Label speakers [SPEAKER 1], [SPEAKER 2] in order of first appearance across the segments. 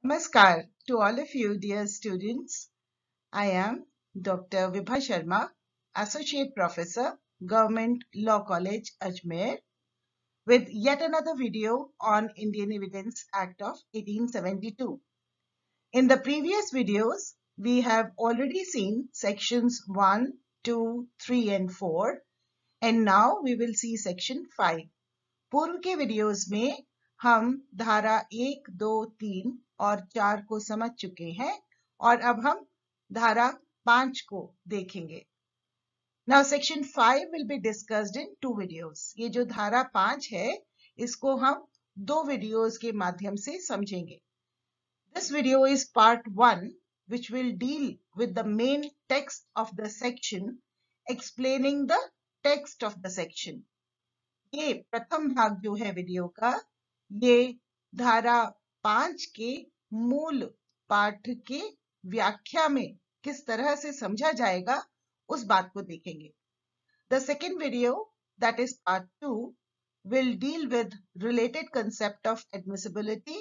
[SPEAKER 1] Namaskar to all of you, dear students. I am Dr. Vibha Sharma, Associate Professor, Government Law College, Ajmer, with yet another video on Indian Evidence Act of 1872. In the previous videos, we have already seen sections 1, 2, 3 and 4, and now we will see section 5. पूर्व के videos में हम धारा 1, 2, 3 और 4 को समझ चुके हैं और अब हम धारा 5 को देखेंगे। Now section 5 will be discussed in 2 videos. ये जो धारा 5 है इसको हम 2 वीडियोस के माध्यम से समझेंगे। This video is part 1 which will deal with the main text of the section, explaining the text of the section. ये प्रथम भाग जो है वीडियो का, ये धारा 5 के मूल पाठ के व्याख्या में किस तरह से समझा जाएगा उस बात को देखेंगे। The second video, that is part 2, will deal with related concept of admissibility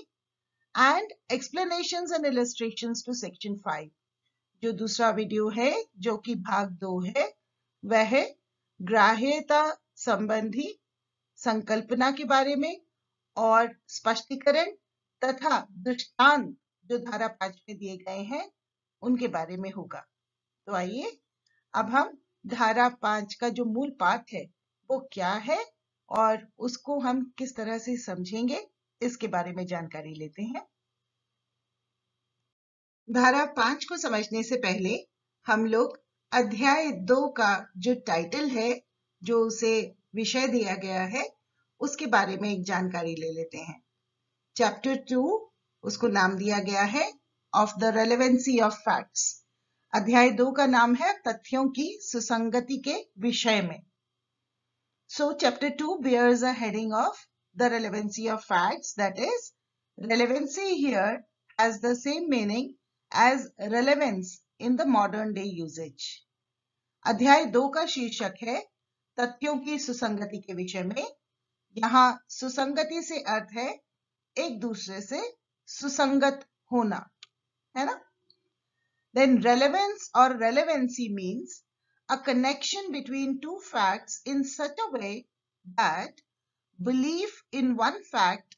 [SPEAKER 1] and explanations and illustrations to section 5. जो दूसरा वीडियो है जो कि भाग 2 है वह है ग्राह्यता संबंधी संकल्पना के बारे में और स्पष्टीकरण तथा दृष्टांत जो धारा 5 में दिए गए हैं उनके बारे में होगा। तो आइए अब हम धारा 5 का जो मूल पाठ है वो क्या है और उसको हम किस तरह से समझेंगे इसके बारे में जानकारी लेते हैं। धारा 5 को समझने से पहले हम लोग अध्याय 2 का जो टाइटल है, जो उसे विषय दिया गया है, उसके बारे में एक जानकारी ले लेते हैं। चैप्टर 2, उसको नाम दिया गया है of the relevancy of facts. अध्याय 2 का नाम है तथ्यों की सुसंगति के विषय में। सो chapter 2 bears a heading of the relevancy of facts, that is, relevancy here has the same meaning as relevance in the modern day usage. अध्याय 2 का शीर्षक है तथ्यों की सुसंगति के विषय में। यहाँ सुसंगति से अर्थ है एक दूसरे से सुसंगत होना, है ना? Then relevance or relevancy means a connection between two facts in such a way that belief in one fact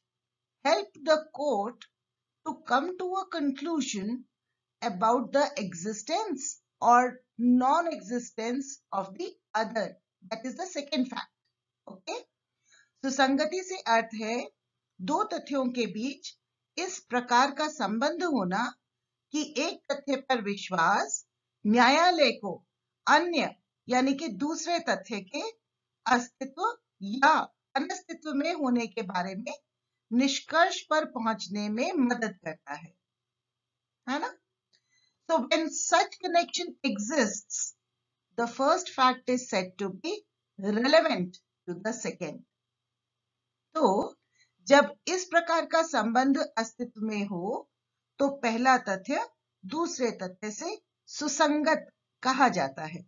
[SPEAKER 1] help the court to come to a conclusion about the existence or non-existence of the other. That is the second fact. Okay? सुसंगति से अर्थ है दो तथ्यों के बीच इस प्रकार का संबंध होना कि एक तथ्य पर विश्वास न्यायालय को अन्य यानी कि दूसरे तथ्य के अस्तित्व या अनस्तित्व में होने के बारे में निष्कर्ष पर पहुंचने में मदद करता है ना? So when such connection exists, the first fact is said to be relevant to the second. तो जब इस प्रकार का संबंध अस्तित्व में हो तो पहला तथ्य दूसरे तथ्य से सुसंगत कहा जाता है।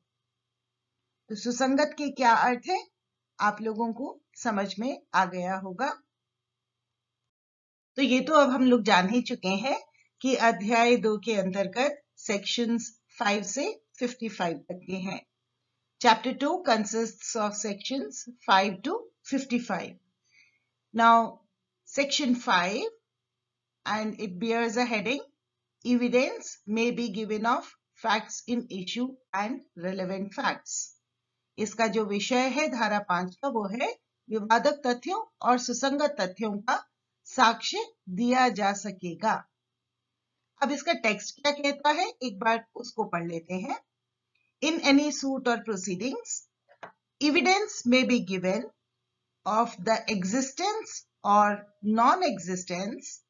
[SPEAKER 1] तो सुसंगत के क्या अर्थ है आप लोगों को समझ में आ गया होगा। तो ये तो अब हम लोग जान ही चुके हैं कि अध्याय 2 के अंतर्गत सेक्शंस 5 से 55 तक के हैं। Chapter 2 consists of sections 5 to 55. Now, section 5, and it bears a heading, evidence may be given of facts in issue and relevant facts. इसका जो विषय है धारा 5 का वो है विवादक तथ्यों और सुसंगत तथ्यों का साक्ष्य दिया जा सकेगा। अब इसका टेक्स्ट क्या कहता है एक बार उसको पढ़ लेते हैं। In any suit or proceedings, evidence may be given of the existence or non-existence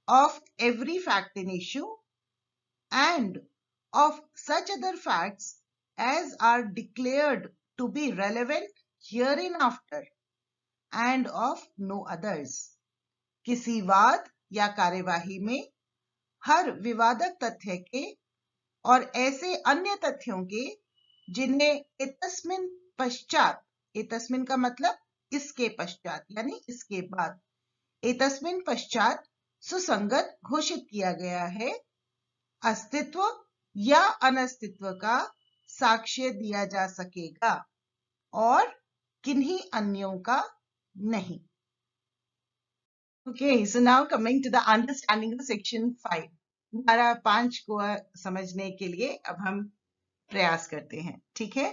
[SPEAKER 1] of every fact in issue and of such other facts as are declared to be relevant hereinafter and of no others. किसी वाद या कार्यवाही में हर विवादक तथ्य के और ऐसे अन्य तथ्यों के जिन्हें इतस्मिन पश्चात, इतस्मिन का मतलब इसके पश्चात यानी इसके बाद, एतस्मिन पश्चात सुसंगत घोषित किया गया है, अस्तित्व या अनस्तित्व का साक्ष्य दिया जा सकेगा और किन्हीं अन्यों का नहीं। Okay, so now coming to the understanding of section 5. धारा 5 को समझने के लिए अब हम प्रयास करते हैं, ठीक है।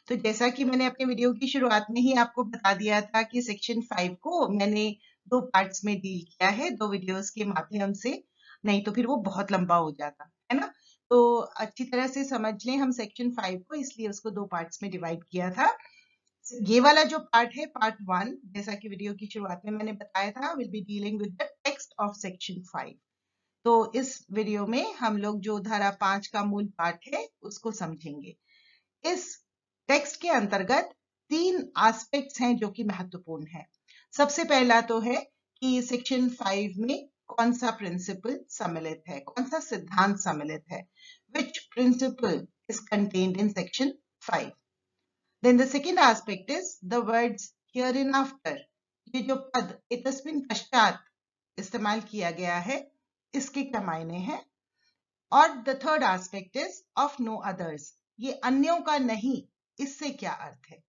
[SPEAKER 1] तो जैसा कि मैंने अपने वीडियो की शुरुआत में ही आपको बता दिया था कि सेक्शन 5 को मैंने 2 पार्ट्स में डील किया है, 2 वीडियोस के माध्यम से, नहीं तो फिर वो बहुत लंबा हो जाता है ना। तो अच्छी तरह से समझ लें हम सेक्शन 5 को, इसलिए उसको 2 पार्ट्स में डिवाइड किया था। ये वाला जो पार्ट है, पार्ट 1, जैसा कि वीडियो की शुरुआत में मैंने बताया था, will be dealing with the text of section 5। तो इस वीडियो में हम लोग जो धारा 5 का मूल पाठ है उसको समझेंगे। इस टेक्स्ट के अंतर्गत 3 एस्पेक्ट्स हैं जो कि महत्वपूर्ण है। सबसे पहला तो है कि सेक्शन 5 में कौन सा प्रिंसिपल सम्मिलित है, कौन सा सिद्धांत सम्मिलित है, which principle is contained in section 5. Then the second aspect is the words hereinafter. ये जो पद इतस्मिन पश्चात इस्तेमाल किया गया है, इसके क्या मायने हैं। और the third aspect is of no others. ये अन्यों का नहीं, इससे क्या अर्थ है।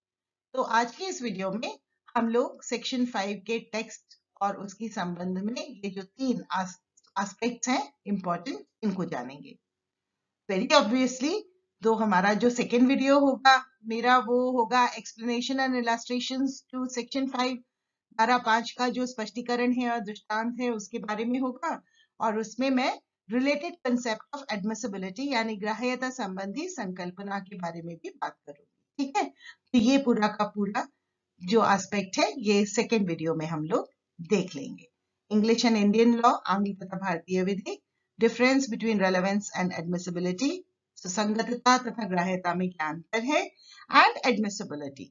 [SPEAKER 1] तो आज की इस वीडियो में हम लोग सेक्शन 5 के टेक्स्ट और उसकी संबंध में ये जो 3 एस्पेक्ट्स हैं इंपॉर्टेंट, इनको जानेंगे। वेरी ऑब्वियसली तो हमारा जो सेकेंड वीडियो होगा मेरा, वो होगा explanation and illustrations to section 5। धारा 5 का जो स्पष्टीकरण है और दृष्टांत है उसके बारे में होगा, और उसमें मैं रिलेटेड कंसेप्ट ऑफ एडमिसिबिलिटी यानी ग्राह्यता संबंधी संकल्पना के बारे में भी बात करूंगी, ठीक है। तो ये पूरा का पूरा जो एस्पेक्ट है ये सेकेंड वीडियो में हम लोग देख लेंगे। इंग्लिश एंड इंडियन लॉ, आंग्ल तथा भारतीय विधि, difference between relevance and admissibility, सुसंगतता तथा ग्राह्यता में क्या अंतर है, एंड एडमिसिबिलिटी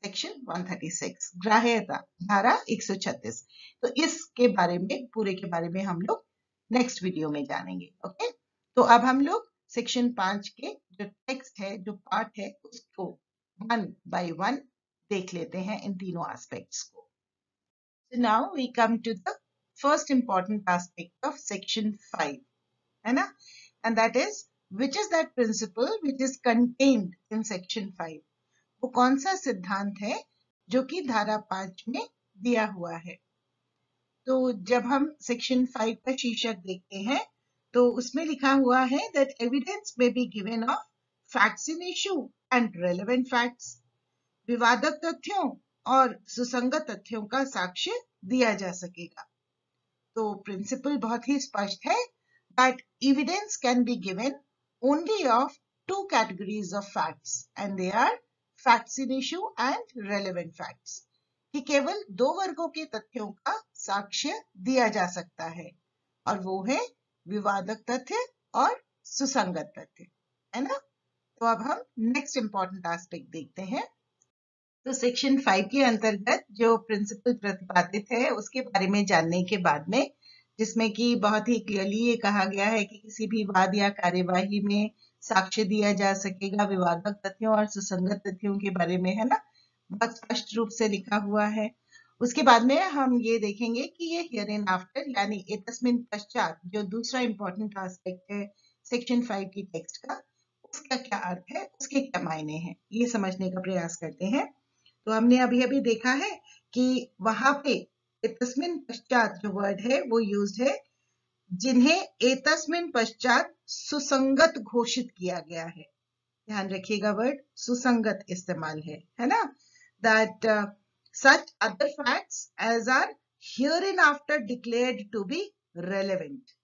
[SPEAKER 1] सेक्शन 136, ग्राह्यता धारा 136। तो इसके बारे में, पूरे के बारे में हम लोग नेक्स्ट वीडियो में जानेंगे। ओके, तो अब हम लोग सेक्शन 5 के जो टेक्स्ट है, जो पार्ट है, उसको 1 by 1 देख लेते हैं, इन तीनों एस्पेक्ट्स को। So now we come to the first important aspect of section 5, है ना, and that is which is that principle which is contained in section 5. वो कौन सा सिद्धांत है जो कि धारा 5 में दिया हुआ है। तो जब हम सेक्शन 5 का शीर्षक देखते हैं तो उसमें लिखा हुआ है that evidence may be given of facts in issue and relevant facts. विवादक तथ्यों और सुसंगत तथ्यों का साक्ष्य दिया जा सकेगा। तो प्रिंसिपल बहुत ही स्पष्ट है that evidence can be given only of 2 categories of facts, and they are facts in issue and relevant facts. कि केवल 2 वर्गों के तथ्यों का साक्ष्य दिया जा सकता है, और वो है विवादक तथ्य और सुसंगत तथ्य, है ना। तो अब हम नेक्स्ट इंपॉर्टेंट एस्पेक्ट देखते हैं। तो सेक्शन 5 के अंतर्गत जो प्रिंसिपल प्रतिपादित है उसके बारे में जानने के बाद में, जिसमें कि बहुत ही क्लियरली ये कहा गया है कि किसी भी वाद या कार्यवाही में साक्ष्य दिया जा सकेगा विवादक तथ्यों और सुसंगत तथ्यों के बारे में, है ना, बहुत स्पष्ट रूप से लिखा हुआ है। उसके बाद में हम ये देखेंगे कि ये हियर एंड आफ्टर यानी एतस्मिन पश्चात, जो दूसरा इंपॉर्टेंट एस्पेक्ट है सेक्शन 5 की टेक्स्ट का, उसका क्या अर्थ है, उसके क्या मायने हैं, ये समझने का प्रयास करते हैं। तो हमने अभी अभी देखा है कि वहां पे एतस्मिन पश्चात जो वर्ड है वो यूज्ड है जिन्हें एतस्मिन पश्चात सुसंगत घोषित किया गया है। ध्यान रखिएगा, वर्ड सुसंगत इस्तेमाल है ना। That such other facts as are hereinafter declared to be relevant.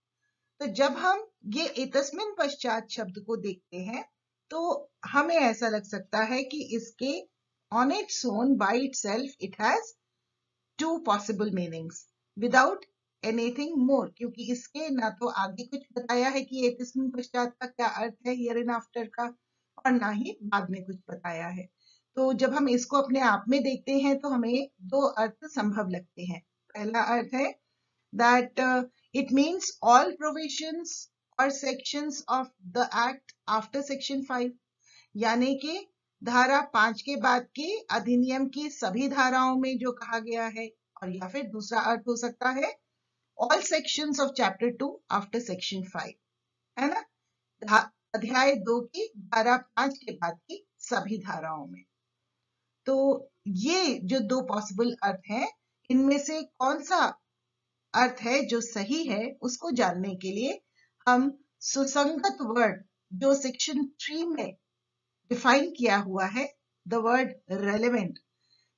[SPEAKER 1] तो जब हम ये एतस्मिन पश्चात शब्द को देखते हैं तो हमें ऐसा लग सकता है कि इसके on its own by itself it has 2 possible meanings without anything more, क्योंकि इसके ना तो आगे कुछ बताया है कि एतस्मिन पश्चात का क्या अर्थ है हियर एंड आफ्टर का, और ना ही बाद में कुछ बताया है। तो जब हम इसको अपने आप में देखते हैं तो हमें 2 अर्थ संभव लगते हैं। पहला अर्थ है that it means all provisions or sections of the act after section 5, यानी कि धारा 5 के बाद के अधिनियम की सभी धाराओं में जो कहा गया है। और या फिर दूसरा अर्थ हो सकता है all sections of chapter 2 after section 5, है ना, अध्याय 2 की धारा 5 के बाद की सभी धाराओं में। तो ये जो दो पॉसिबल अर्थ हैं, इनमें से कौन सा अर्थ है जो सही है, उसको जानने के लिए हम सुसंगत वर्ड जो सेक्शन 3 में डिफाइन किया हुआ है, द वर्ड रेलेवेंट,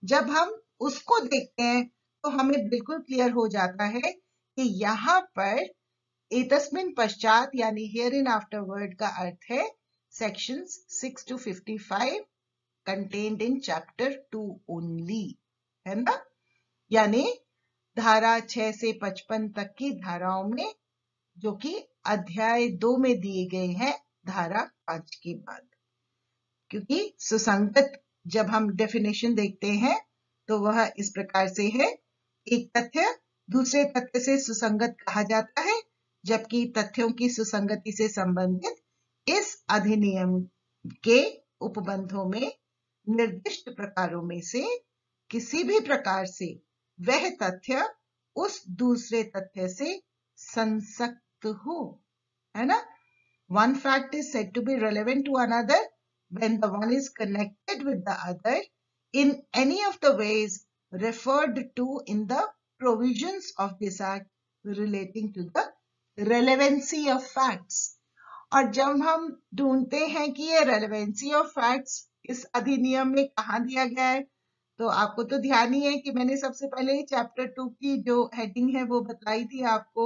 [SPEAKER 1] जब हम उसको देखते हैं तो हमें बिल्कुल क्लियर हो जाता है कि यहाँ पर एतस्मिन पश्चात यानी हियर इन आफ्टर वर्ड का अर्थ है sections 6 to 55 contained in chapter 2 only, है ना, यानी धारा 6 से 55 तक की धाराओं में, जो कि अध्याय 2 में दिए गए हैं धारा 5 के बाद। क्योंकि सुसंगत जब हम डेफिनेशन देखते हैं तो वह इस प्रकार से है, एक तथ्य दूसरे तथ्य से सुसंगत कहा जाता है, जबकि तथ्यों की सुसंगति से संबंधित इस अधिनियम के उपबंधों में निर्दिष्ट प्रकारों में से किसी भी प्रकार से वह तथ्य उस दूसरे तथ्य से संसक्त हो, है ना। One fact is said to be relevant to another when the one is connected with the other in any of the ways referred to in the provisions of this act relating to the relevancy of facts. और जब हम ढूंढते हैं कि ये relevancy of facts इस अधिनियम में कहाँ दिया गया है, तो आपको तो ध्यान ही है कि मैंने सबसे पहले चैप्टर 2 की जो हेडिंग है वो बताई थी आपको,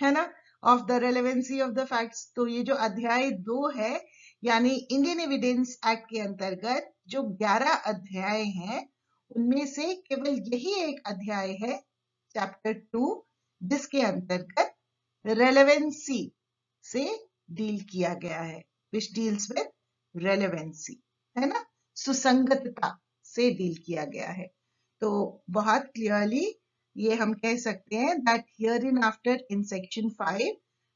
[SPEAKER 1] है ना, of the relevancy of the facts. तो ये जो अध्याय 2 है यानी इंडियन एविडेंस एक्ट के अंतर्गत जो 11 अध्याय हैं, उनमें से केवल यही एक अध्याय है चैप्टर 2 जिसके अंतर्गत रेलेवेंसी से डील किया गया है, विच डील्स विद रेलेवेंसी, है ना, सुसंगतता से डील किया गया है। तो बहुत क्लियरली ये हम कह सकते हैं that here in after in section 5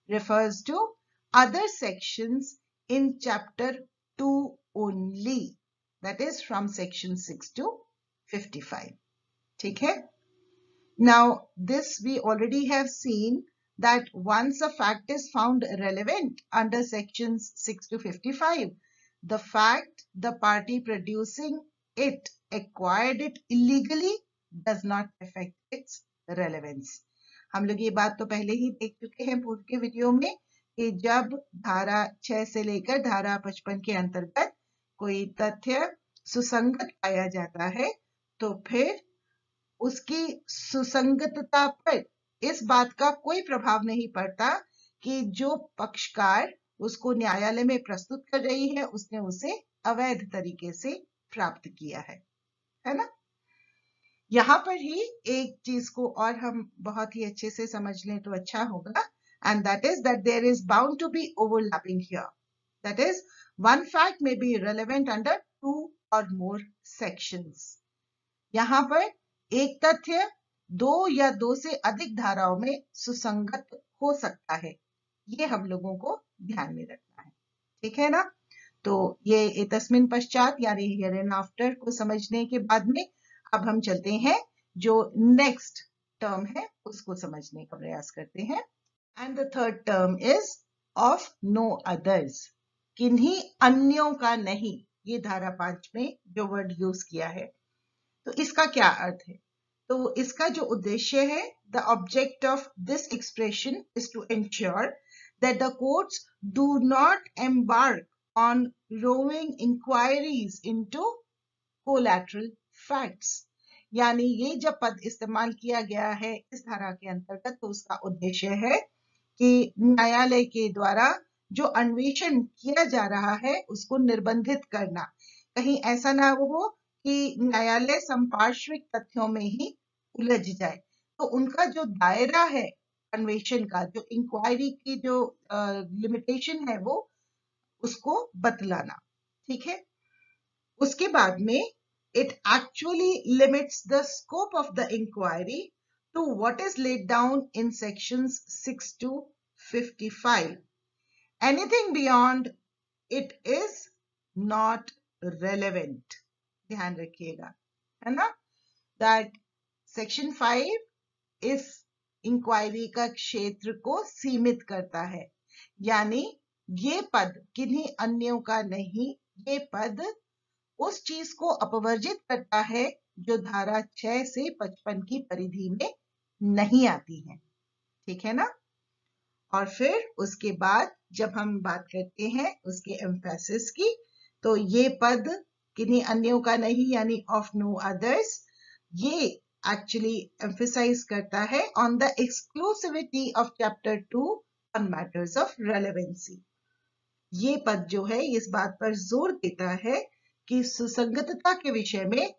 [SPEAKER 1] refers to other sections in chapter 2 only, that is from section 6 to 55, ठीक है। Now this we already have seen that once a fact is found relevant under sections 6 to 55, the fact the party producing it acquired it illegally does not affect its relevance. हम लोग ये बात तो पहले ही देख चुके हैं पूर्व के वीडियो में कि जब धारा 6 से लेकर धारा 55 के अंतर्गत कोई तथ्य सुसंगत पाया जाता है तो फिर उसकी सुसंगतता पर इस बात का कोई प्रभाव नहीं पड़ता कि जो पक्षकार उसको न्यायालय में प्रस्तुत कर रही है उसने उसे अवैध तरीके से प्राप्त किया है ना। यहाँ पर ही एक चीज को और हम बहुत ही अच्छे से समझ लें तो अच्छा होगा, and that is that there is bound to be overlapping here. That is, one fact may be relevant under 2 or more sections. यहाँ पर एक तथ्य 2 या 2 से अधिक धाराओं में सुसंगत हो सकता है, ये हम लोगों को ध्यान में रखना है, ठीक है ना। तो ये एतस्मिन पश्चात यानी हियर एंड आफ्टर को समझने के बाद में अब हम चलते हैं जो नेक्स्ट टर्म है उसको समझने का प्रयास करते हैं। And the third term is of no others, किन्हीं अन्यों का नहीं, ये धारा 5 में जो वर्ड यूज किया है। तो इसका क्या अर्थ है? तो इसका जो उद्देश्य है, the object of this expression is to ensure that the courts do not embark on rowing inquiries into collateral facts. यानी ये जब पद इस्तेमाल किया गया है इस धारा के अंतर्गत तो उसका उद्देश्य है कि न्यायालय के द्वारा जो अन्वेषण किया जा रहा है उसको निर्बंधित करना, कहीं ऐसा ना हो कि न्यायालय संपार्श्विक तथ्यों में ही उलझ जाए। तो उनका जो दायरा है अन्वेषण का, जो इंक्वायरी की जो लिमिटेशन है वो उसको बतलाना, ठीक है। उसके बाद में it actually limits the scope of the inquiry to what is laid down in sections 6 to 55. Anything beyond it is not relevant. ध्यान रखिएगा, है ना, that section 5 is इंक्वायरी का क्षेत्र को सीमित करता है, यानी ये पद किन्हीं अन्यों का नहीं, ये पद उस चीज को अपवर्जित करता है जो धारा 6 से 55 की परिधि में नहीं आती है। ठीक है ना? और फिर उसके बाद जब हम बात करते हैं उसके एम्फेसिस की, तो ये पद किन्हीं अन्यों का नहीं यानी ऑफ नो अदर्स, ये एक्चुअली एम्फेसाइज करता है on the exclusivity of chapter 2 on matters of relevancy. ये पद जो है इस बात पर जोर देता है कि सुसंगतता के विषय में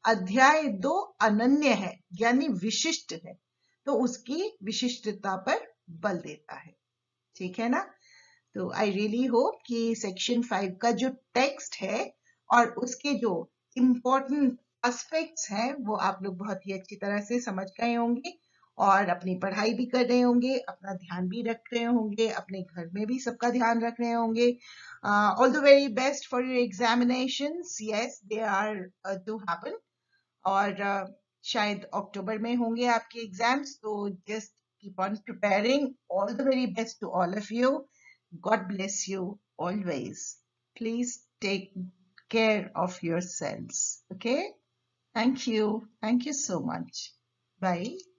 [SPEAKER 1] अध्याय 2 अनन्य है यानी विशिष्ट है, तो उसकी विशिष्टता पर बल देता है। ठीक है ना? तो आई रियली होप कि सेक्शन 5 का जो टेक्स्ट है और उसके जो इम्पोर्टेंट एस्पेक्ट्स हैं वो आप लोग बहुत ही अच्छी तरह से समझ गए होंगे और अपनी पढ़ाई भी कर रहे होंगे, अपना ध्यान भी रख रहे होंगे, अपने घर में भी सबका ध्यान रख रहे होंगे। All the very best for your examinations. Yes, they are to happen और शायद अक्टूबर में होंगे आपके एग्जाम्स, तो just keep on preparing. All the very best to all of you. God bless you always. Please take care of yourselves. Okay? Thank you. Thank you so much. Bye.